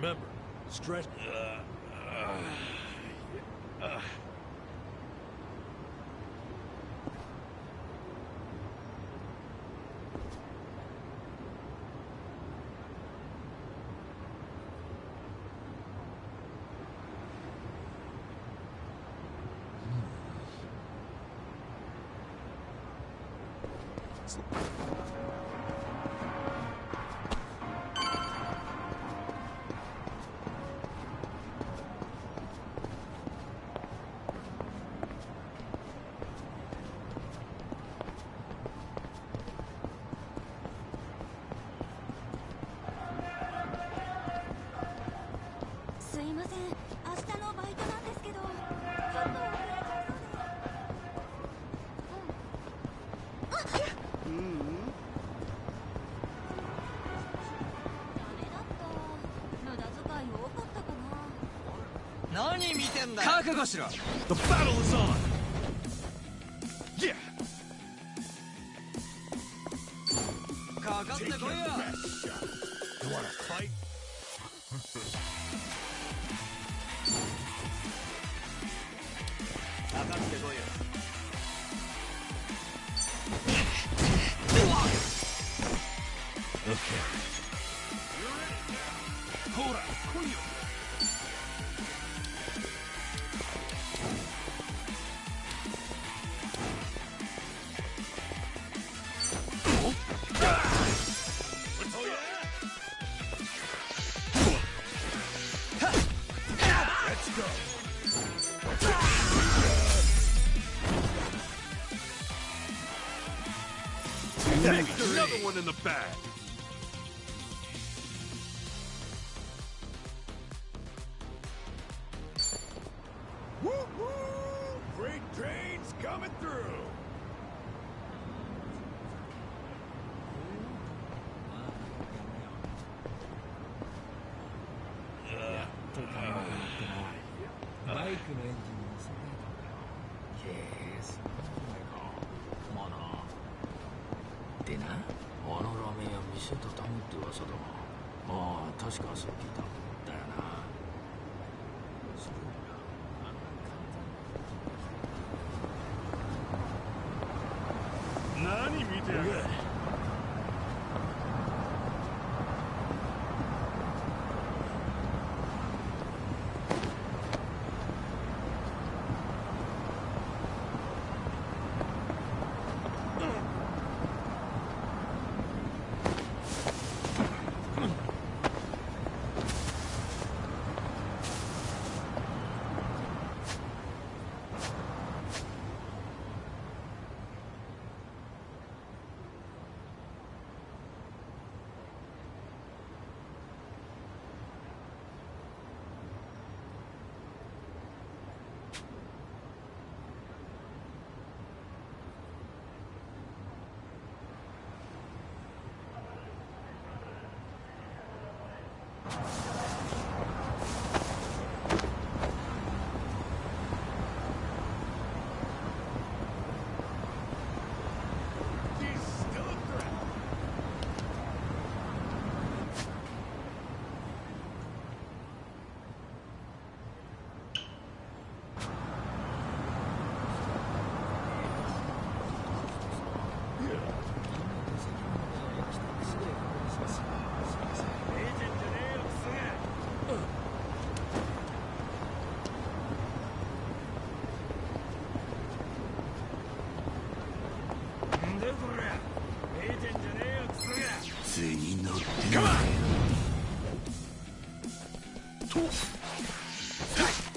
remember, stress.すいません、明日のバイトなんですけど、ちょっと遅れちゃいそうで。ダメだった。無駄遣い多かったかな。何見てんだよ。覚悟しろ。 The battle is on! Yeah! かかってこいよ。 You wanna fight? かかってこいよ。Okay. Hold on, pull you. Let's go. Another one in the bag. Woo-hoo! Freight trains coming through.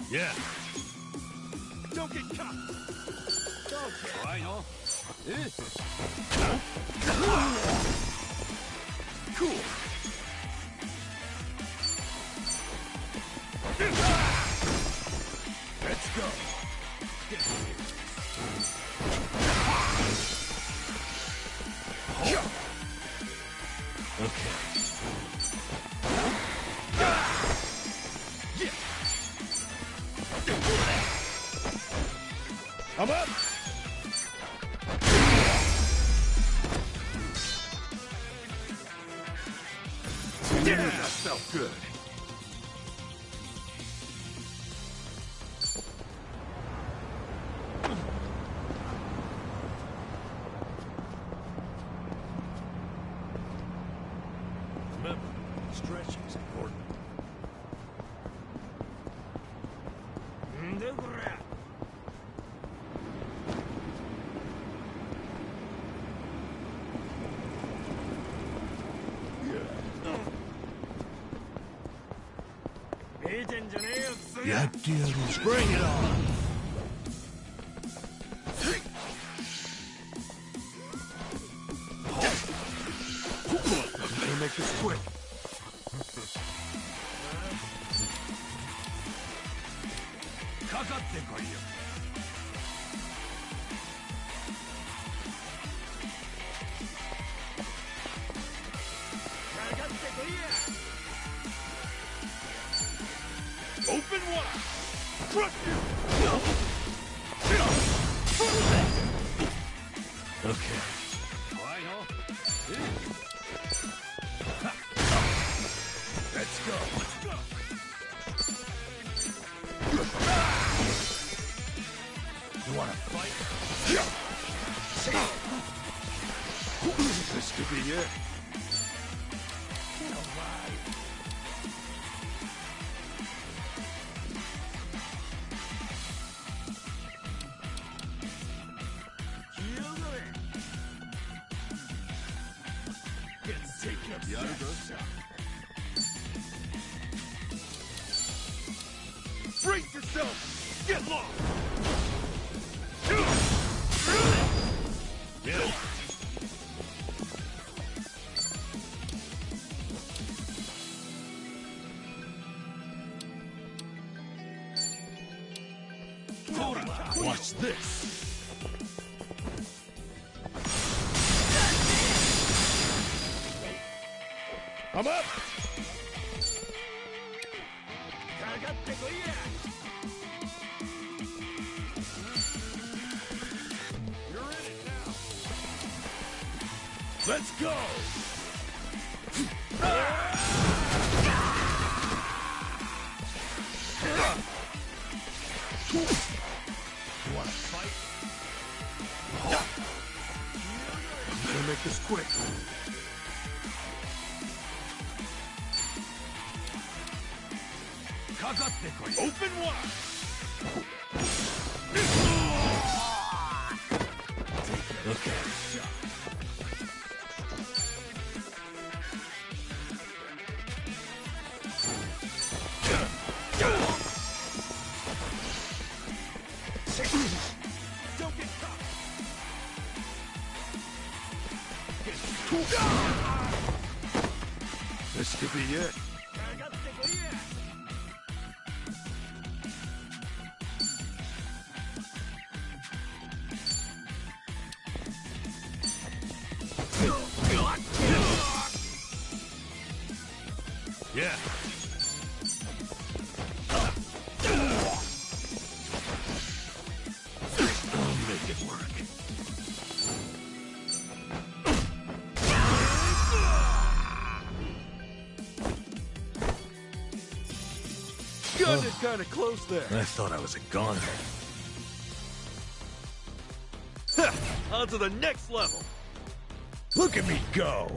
Yeah. Don't get caught. Okay. I know. Cool. Let's go. Okay. I'm up! Yeah, that felt good. Stretching's important. Bring it on! Better make this quick. Open wide! Crush you! Okay. Let's go. You wanna fight? This could be it. Get alive. Brace yourself! Get lost! Yeah. Watch this! I'm up! You're in it now! Let's go! You wanna fight? I'm gonna make this quick. Open wide! Okay. Don't get caught! This could be it. Yeah. I'll make it work. Gun it kind of close there. I thought I was a goner. On to the next level. Look at me go.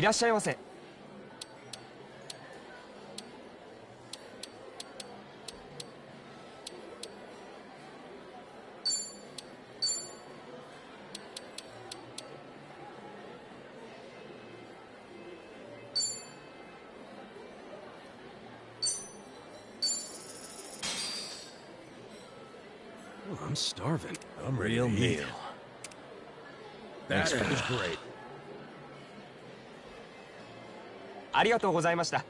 らっしゃいませ。Oh, I'm starving. I'm ready to eat. That was great. ありがとうございました。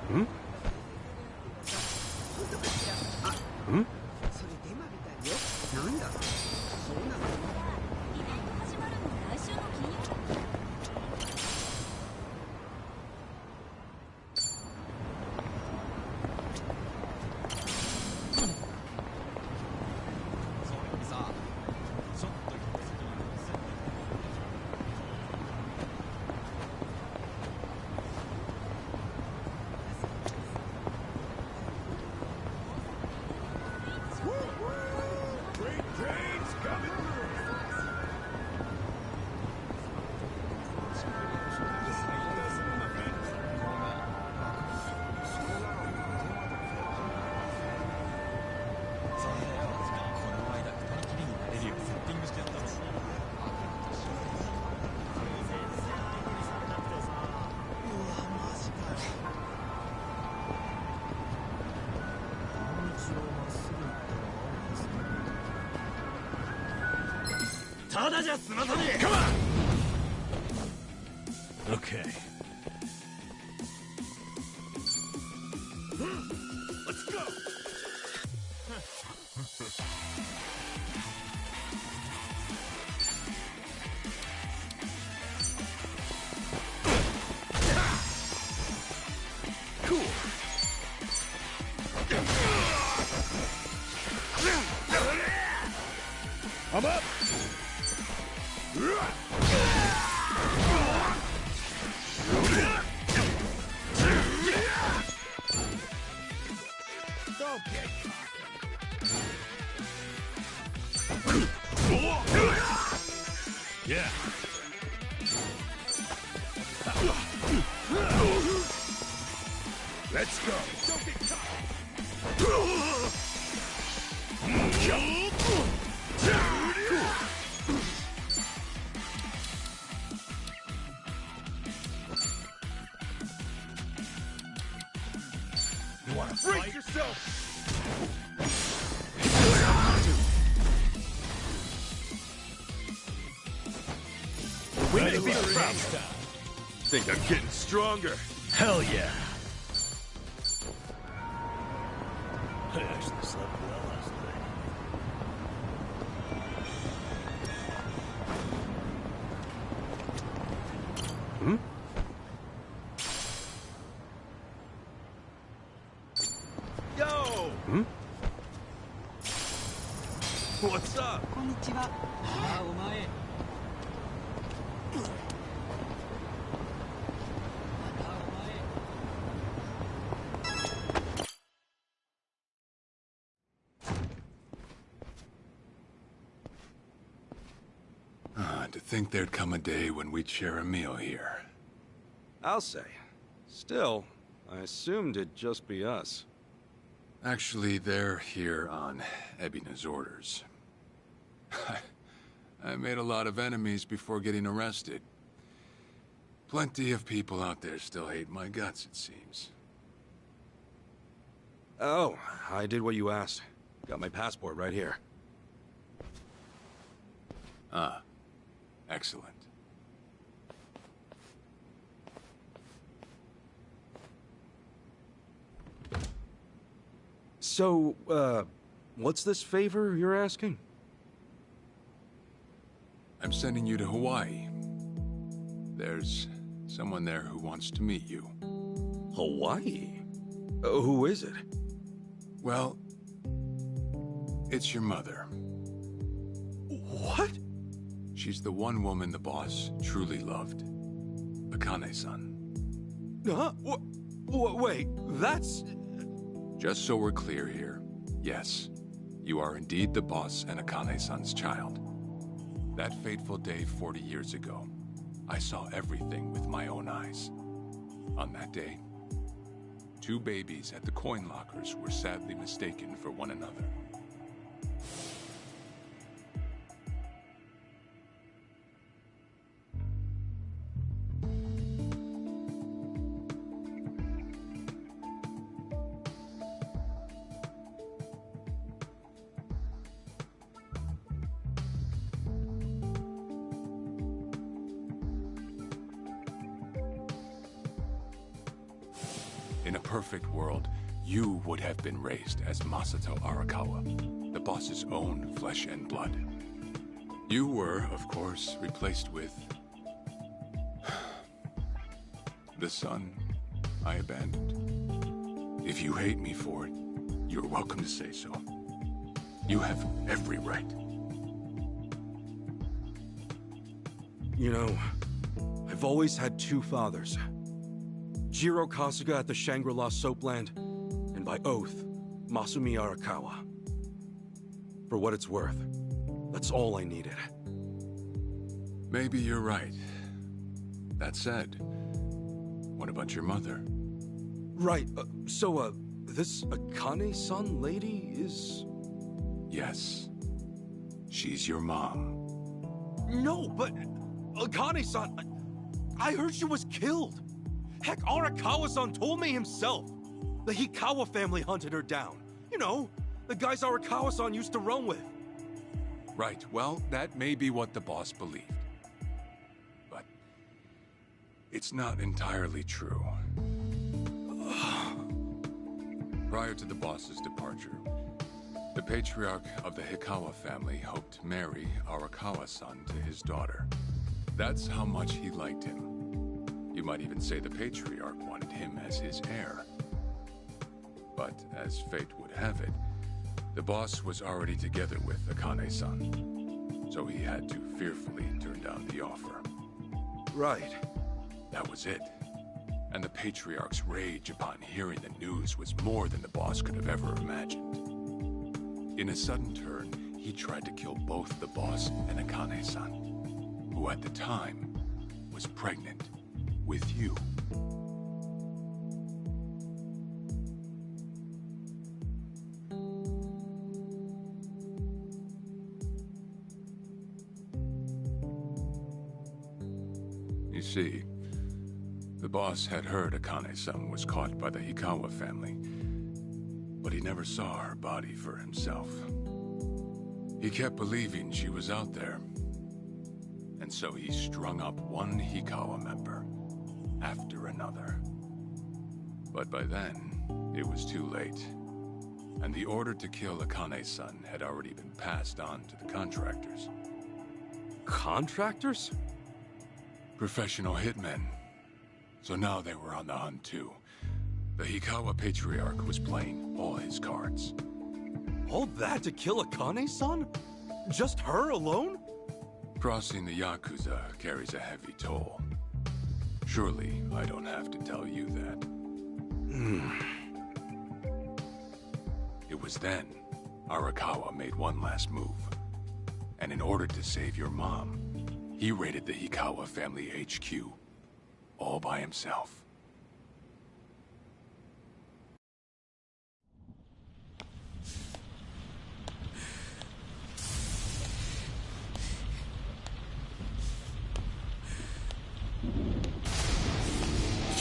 イベント始まるの来週の金曜だ。ただじゃ済まさねえ。 Okay. Let's go. Cool. I'm up. Don't get cocky. Yeah. Let's go. Don't get You wanna fight yourself? We may be proud. Think I'm getting stronger. Hell yeah. I actually slept well last night. Yo! What's up? こんにちは。ああ、お前。またお前。To think there'd come a day when we'd share a meal here. I'll say. Still, I assumed it'd just be us. Actually, they're here on Ebina's orders. I made a lot of enemies before getting arrested. Plenty of people out there still hate my guts, it seems. Oh, I did what you asked. Got my passport right here. Ah, excellent. So, what's this favor you're asking? I'm sending you to Hawaii. There's someone there who wants to meet you. Hawaii? Who is it? Well, it's your mother. What? She's the one woman the boss truly loved. Akane-san. Huh? Wait, that's... Just so we're clear here, yes, you are indeed the boss and Akane-san's child. That fateful day 40 years ago, I saw everything with my own eyes. On that day, 2 babies at the coin lockers were sadly mistaken for one another. In a perfect world, you would have been raised as Masato Arakawa, the boss's own flesh and blood. You were, of course, replaced with the son I abandoned. If you hate me for it, you're welcome to say so. You have every right. You know, I've always had two fathers. Jiro Kasuga at the Shangri-La Soapland, and by oath, Masumi Arakawa. For what it's worth, that's all I needed. Maybe you're right. That said, what about your mother? Right, so, this Akane-san lady is... Yes. She's your mom. No, but... Akane-san... I heard she was killed! Heck, Arakawa-san told me himself! The Hikawa family hunted her down. You know, the guys Arakawa-san used to roam with. Right, well, that may be what the boss believed. But... it's not entirely true. Prior to the boss's departure, the patriarch of the Hikawa family hoped to marry Arakawa-san to his daughter. That's how much he liked him. You might even say the patriarch wanted him as his heir. But as fate would have it, the boss was already together with Akane-san, so he had to fearfully turn down the offer. Right. That was it. And the patriarch's rage upon hearing the news was more than the boss could have ever imagined. In a sudden turn, he tried to kill both the boss and Akane-san, who at the time was pregnant with you. You see, the boss had heard Akane-san was caught by the Hikawa family, but he never saw her body for himself. He kept believing she was out there, and so he strung up one Hikawa member after another. But by then, it was too late, and the order to kill Akane-san had already been passed on to the contractors. Contractors? Professional hitmen. So now they were on the hunt too. The Hikawa patriarch was playing all his cards. All that to kill Akane-san? Just her alone? Crossing the Yakuza carries a heavy toll. Surely I don't have to tell you that. It was then Arakawa made one last move. And in order to save your mom, he raided the Hikawa family HQ, all by himself.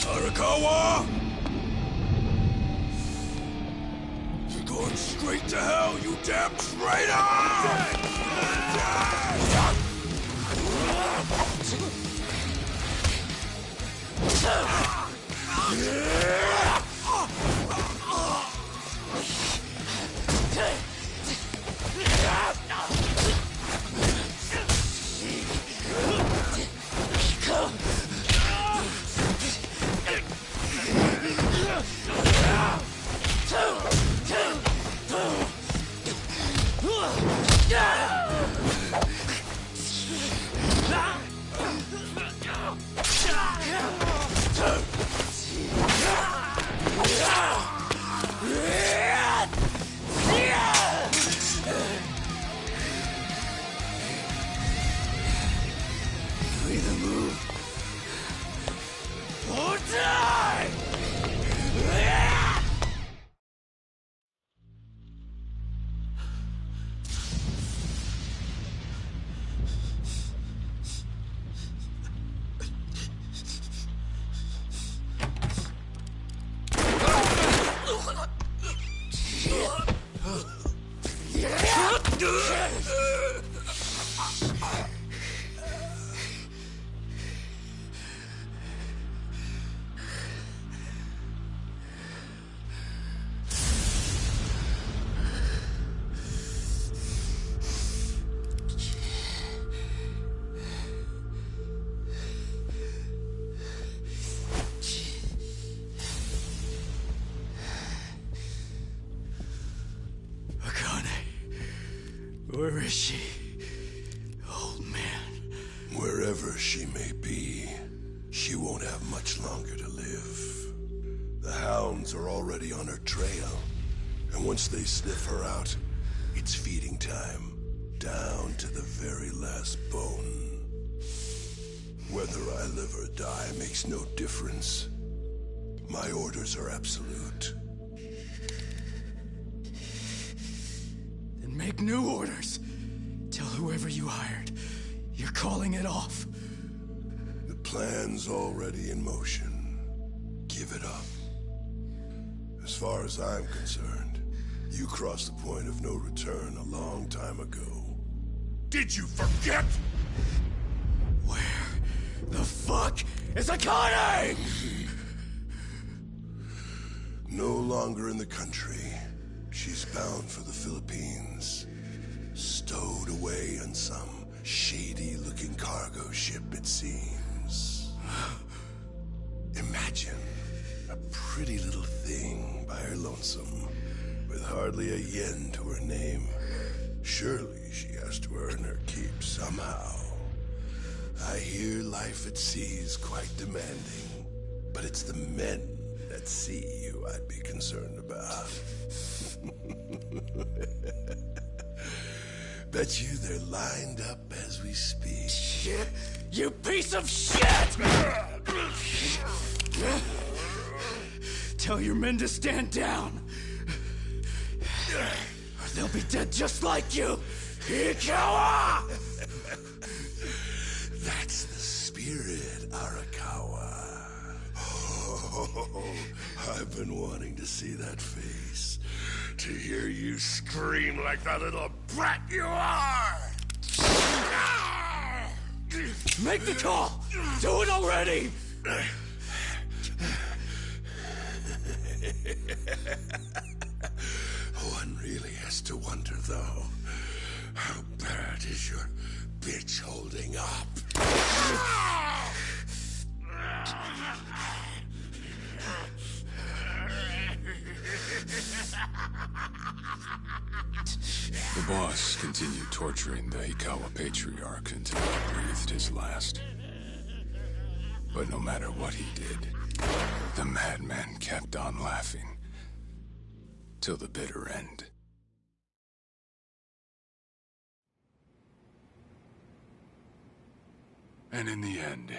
Arakawa! You're going straight to hell, you damn traitor! Either move or die! Where is she? Old man. Wherever she may be, she won't have much longer to live. The hounds are already on her trail, and once they sniff her out, it's feeding time, down to the very last bone. Whether I live or die makes no difference. My orders are absolute. Then make new orders. Tell whoever you hired, you're calling it off. The plan's already in motion. Give it up. As far as I'm concerned, you crossed the point of no return a long time ago. Did you forget? Where the fuck is Akane? No longer in the country. She's bound for the Philippines. Stowed away on some shady-looking cargo ship, it seems. Imagine a pretty little thing by her lonesome, with hardly a yen to her name. Surely she has to earn her keep somehow. I hear life at sea is quite demanding, but it's the men at sea who I'd be concerned about. Bet you they're lined up as we speak. Shit! You piece of shit! Tell your men to stand down, or they'll be dead just like you, Ikawa! That's the spirit, Arakawa. Oh, I've been wanting to see that face. To hear you scream like the little brat you are! Make the call! Do it already! One really has to wonder, though, how bad is your bitch holding up? The boss continued torturing the Hikawa patriarch until he breathed his last. But no matter what he did, the madman kept on laughing. Till the bitter end. And in the end,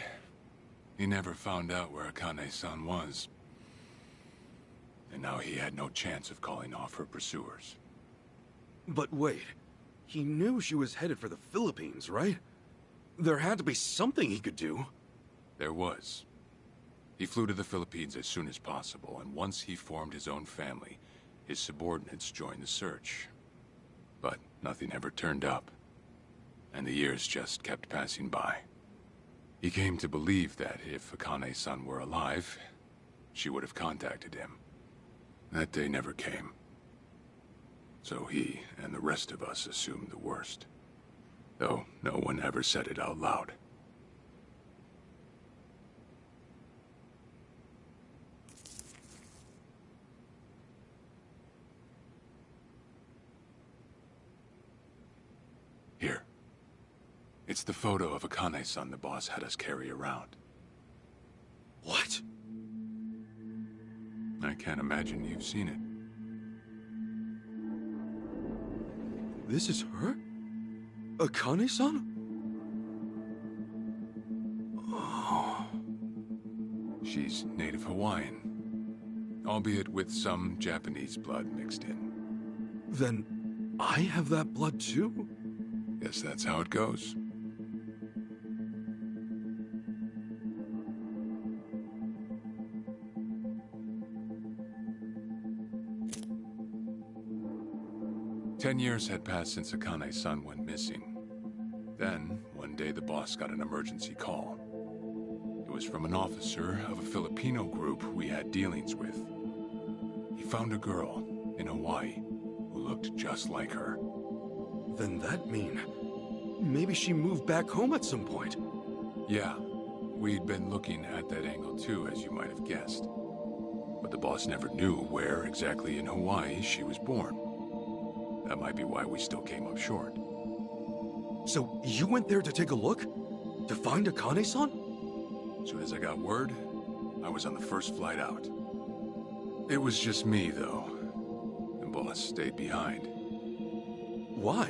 he never found out where Akane-san was. And now he had no chance of calling off her pursuers. But wait, he knew she was headed for the Philippines, right? There had to be something he could do. There was. He flew to the Philippines as soon as possible, and once he formed his own family, his subordinates joined the search. But nothing ever turned up, and the years just kept passing by. He came to believe that if Akane-san were alive, she would have contacted him. That day never came. So he and the rest of us assumed the worst. Though no one ever said it out loud. Here. It's the photo of Akane-san the boss had us carry around. What? I can't imagine you've seen it. This is her? Akane-san? Oh. She's native Hawaiian, albeit with some Japanese blood mixed in. Then I have that blood too? Guess that's how it goes. Ten years had passed since Akane-san went missing. Then, one day the boss got an emergency call. It was from an officer of a Filipino group we had dealings with. He found a girl in Hawaii who looked just like her. Then that mean maybe she moved back home at some point. Yeah, we'd been looking at that angle too, as you might have guessed. But the boss never knew where exactly in Hawaii she was born. That might be why we still came up short. So you went there to take a look? To find Akane-san? As soon as I got word, I was on the first flight out. It was just me, though. The boss stayed behind. Why?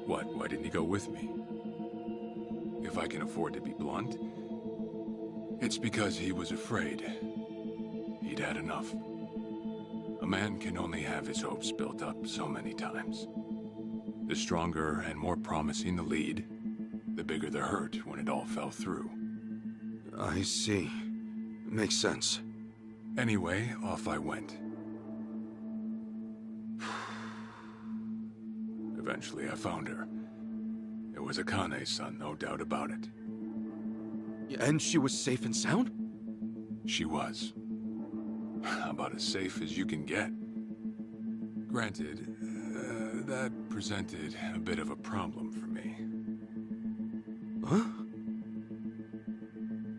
What? Why didn't he go with me? If I can afford to be blunt, it's because he was afraid. He'd had enough. A man can only have his hopes built up so many times. The stronger and more promising the lead, the bigger the hurt when it all fell through. I see. Makes sense. Anyway, off I went. Eventually I found her. It was Akane's-san, no doubt about it. And she was safe and sound? She was. About as safe as you can get. Granted, that presented a bit of a problem for me. Huh?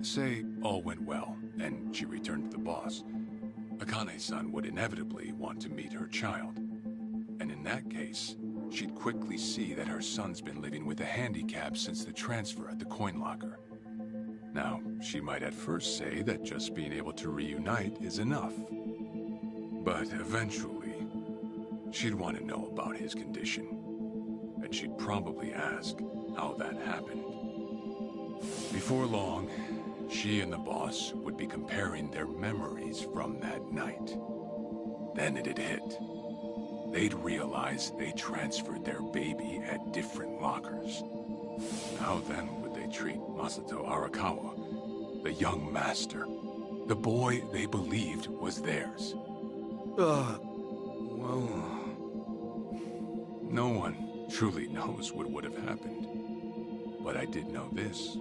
Say all went well, and she returned to the boss. Akane-san would inevitably want to meet her child. And in that case, she'd quickly see that her son's been living with a handicap since the transfer at the coin locker. Now, she might at first say that just being able to reunite is enough. But eventually, she'd want to know about his condition. And she'd probably ask how that happened. Before long, she and the boss would be comparing their memories from that night. Then it'd hit. They'd realize they transferred their baby at different lockers. How then would they treat Masato Arakawa, the young master, the boy they believed was theirs? Well... No one truly knows what would have happened. But I did know this.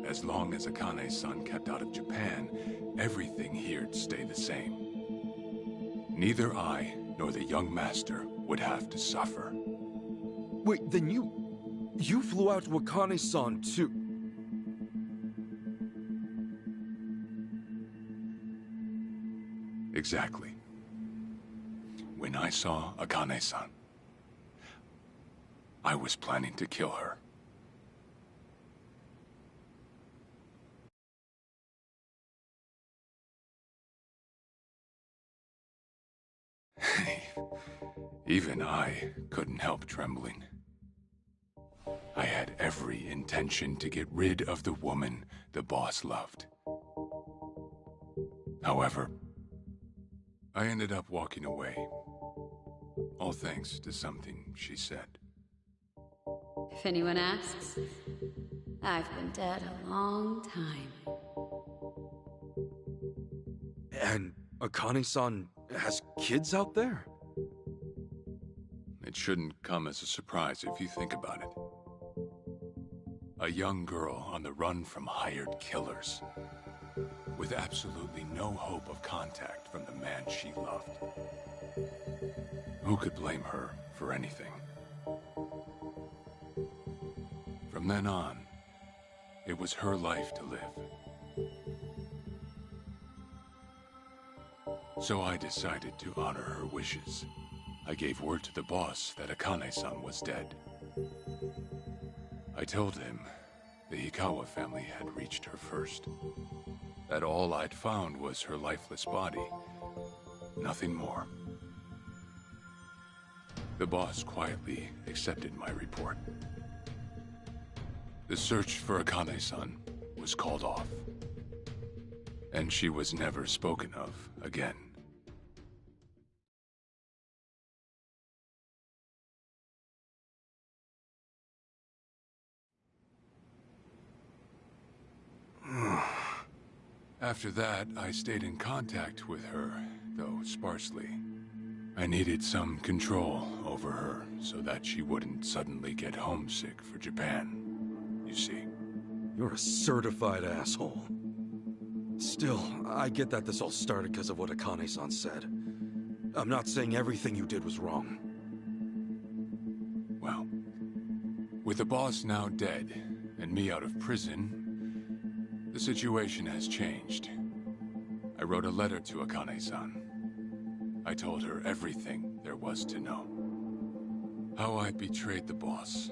As long as Akane-san kept out of Japan, everything here'd stay the same. Neither I nor the young master would have to suffer. Wait, then you flew out to Akane-san too? Exactly. When I saw Akane-san, I was planning to kill her. Even I couldn't help trembling. I had every intention to get rid of the woman the boss loved. However, I ended up walking away. All thanks to something she said. If anyone asks, I've been dead a long time. And Akane-san has kids out there? It shouldn't come as a surprise if you think about it. A young girl on the run from hired killers, with absolutely no hope of contact from the man she loved. Who could blame her for anything? From then on, it was her life to live. So I decided to honor her wishes. I gave word to the boss that Akane-san was dead. I told him the Hikawa family had reached her first. That all I'd found was her lifeless body. Nothing more. The boss quietly accepted my report. The search for Akane-san was called off. And she was never spoken of again. After that, I stayed in contact with her, though sparsely. I needed some control over her so that she wouldn't suddenly get homesick for Japan, you see. You're a certified asshole. Still, I get that this all started because of what Akane-san said. I'm not saying everything you did was wrong. Well, with the boss now dead, and me out of prison, the situation has changed. I wrote a letter to Akane-san. I told her everything there was to know. How I betrayed the boss,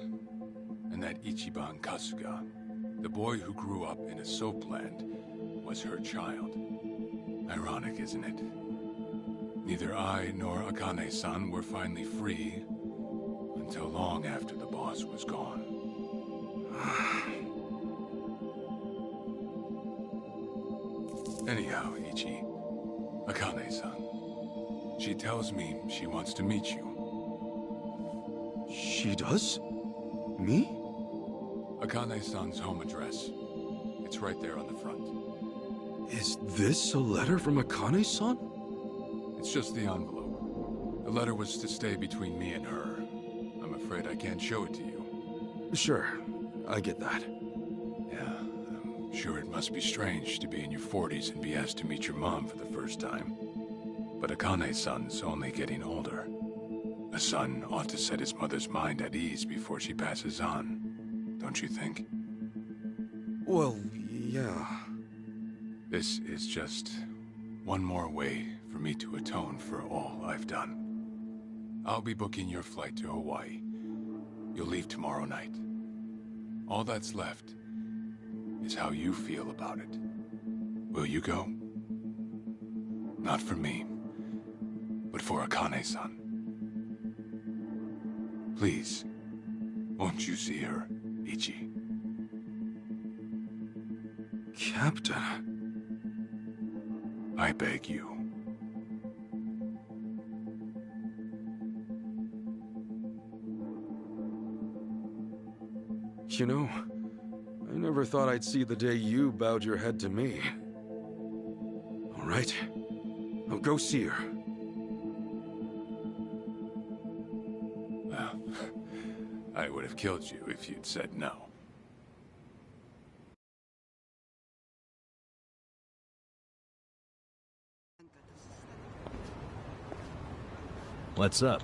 And that Ichiban Kasuga, the boy who grew up in a soapland, was her child. Ironic, isn't it? Neither I nor Akane-san were finally free until long after the boss was gone. Anyhow, Ichi, Akane-san, she tells me she wants to meet you. She does? Me? Akane-san's home address. It's right there on the front. Is this a letter from Akane-san? It's just the envelope. The letter was to stay between me and her. I'm afraid I can't show it to you. Sure, I get that. Yeah, I'm sure it must be strange to be in your 40s and be asked to meet your mom for the first time. But Akane-san's only getting older. A son ought to set his mother's mind at ease before she passes on, don't you think? Well, yeah. This is just one more way for me to atone for all I've done. I'll be booking your flight to Hawaii. You'll leave tomorrow night. All that's left is how you feel about it. Will you go? Not for me, but for Akane-san. Please, won't you see her, Ichi? Captain. I beg you. You know, I never thought I'd see the day you bowed your head to me. All right, I'll go see her. Well, I would have killed you if you'd said no. What's up?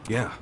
Yeah.